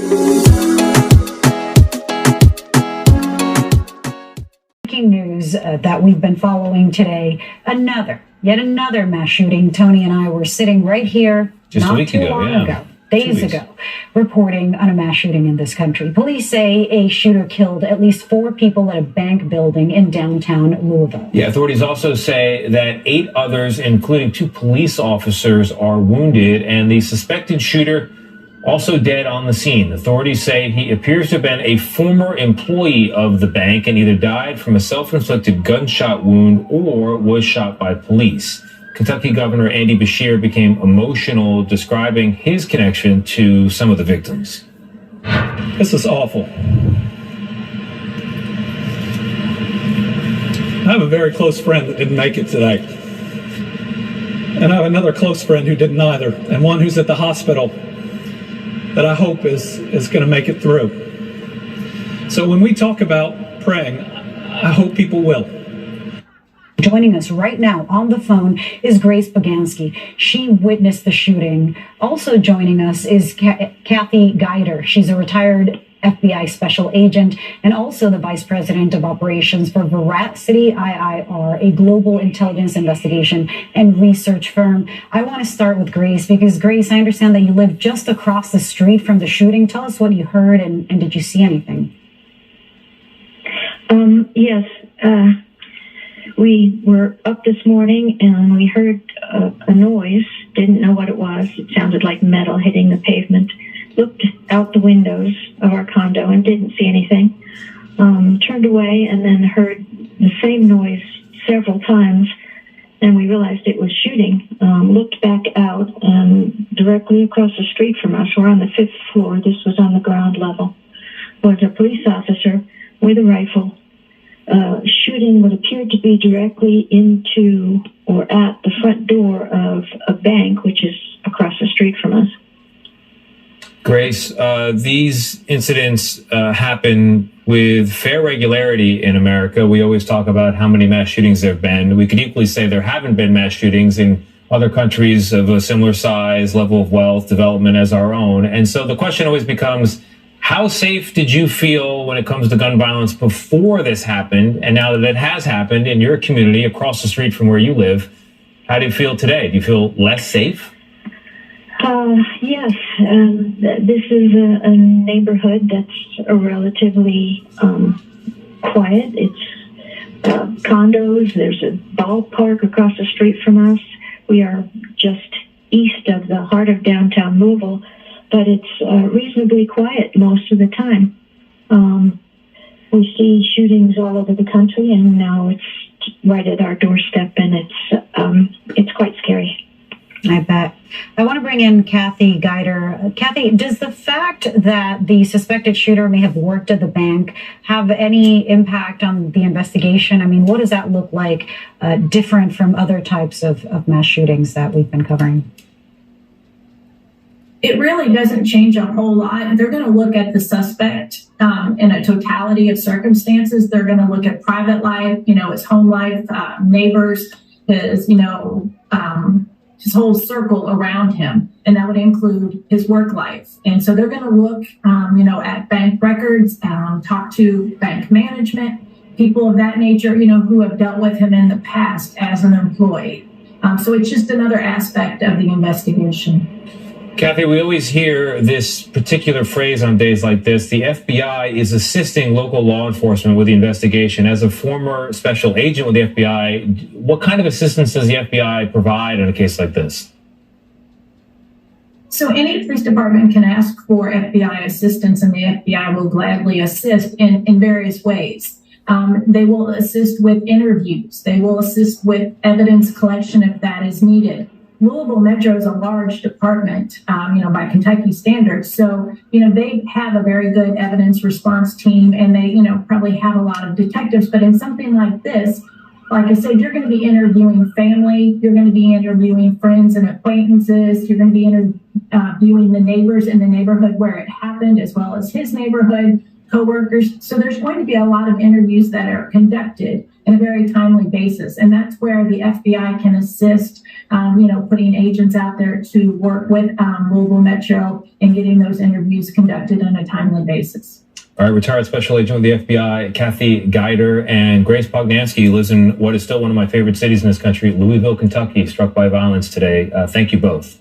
Breaking news that we've been following today, yet another mass shooting. Tony and I were sitting right here just not a week too ago, long yeah. ago. Days ago, reporting on a mass shooting in this country. Police say a shooter killed at least 4 people at a bank building in downtown Louisville. Yeah, authorities also say that 8 others, including 2 police officers, are wounded, and the suspected shooter also dead on the scene. Authorities say he appears to have been a former employee of the bank and either died from a self-inflicted gunshot wound or was shot by police. Kentucky Governor Andy Beshear became emotional describing his connection to some of the victims. This is awful. I have a very close friend that didn't make it today. And I have another close friend who didn't either, and one who's at the hospital that I hope is going to make it through. So when we talk about praying, I hope people will. Joining us right now on the phone is Grace Bogansky. She witnessed the shooting. Also joining us is Kathy Geider. She's a retired FBI special agent and also the vice president of operations for Veracity IIR, a global intelligence investigation and research firm. I want to start with Grace because, Grace, I understand that you live just across the street from the shooting. Tell us what you heard and did you see anything? Yes. We were up this morning and we heard a noise, didn't know what it was. It sounded like metal hitting the pavement. Looked out the windows of our condo and didn't see anything. Turned away and then heard the same noise several times, and we realized it was shooting. Looked back out, and directly across the street from us, we're on the 5th floor, this was on the ground level, was a police officer with a rifle shooting what appeared to be directly into or at the front door of a bank, which is across the street from us. Grace, these incidents happen with fair regularity in America. We always talk about how many mass shootings there have been. We could equally say there haven't been mass shootings in other countries of a similar size, level of wealth, development as our own. And so the question always becomes, how safe did you feel when it comes to gun violence before this happened? And now that it has happened in your community across the street from where you live, how do you feel today? Do you feel less safe? Yes. This is a neighborhood that's relatively quiet. It's condos. There's a ballpark across the street from us. We are just east of the heart of downtown Louisville, but it's reasonably quiet most of the time. We see shootings all over the country, and now it's right at our doorstep, and it's quite scary. I bet. I want to bring in Kathy Geider. Kathy, does the fact that the suspected shooter may have worked at the bank have any impact on the investigation? I mean, what does that look like different from other types of mass shootings that we've been covering? It really doesn't change a whole lot. They're going to look at the suspect in a totality of circumstances. They're going to look at private life, his home life, neighbors, his whole circle around him, and that would include his work life. And so they're going to look, at bank records, talk to bank management, people of that nature, who have dealt with him in the past as an employee. So it's just another aspect of the investigation. Kathy, we always hear this particular phrase on days like this. The FBI is assisting local law enforcement with the investigation. As a former special agent with the FBI, what kind of assistance does the FBI provide in a case like this? So any police department can ask for FBI assistance, and the FBI will gladly assist in various ways. They will assist with interviews. They will assist with evidence collection if that is needed. Louisville Metro is a large department, by Kentucky standards. So, they have a very good evidence response team, and they, probably have a lot of detectives. But in something like this, like I said, you're going to be interviewing family. You're going to be interviewing friends and acquaintances. You're going to be interviewing the neighbors in the neighborhood where it happened, as well as his neighborhood. coworkers. So there's going to be a lot of interviews that are conducted in a very timely basis. And that's where the FBI can assist, putting agents out there to work with Louisville Metro and getting those interviews conducted on a timely basis. All right, retired Special Agent with the FBI, Kathy Geider, and Grace Pognansky lives in what is still one of my favorite cities in this country, Louisville, Kentucky, struck by violence today. Thank you both.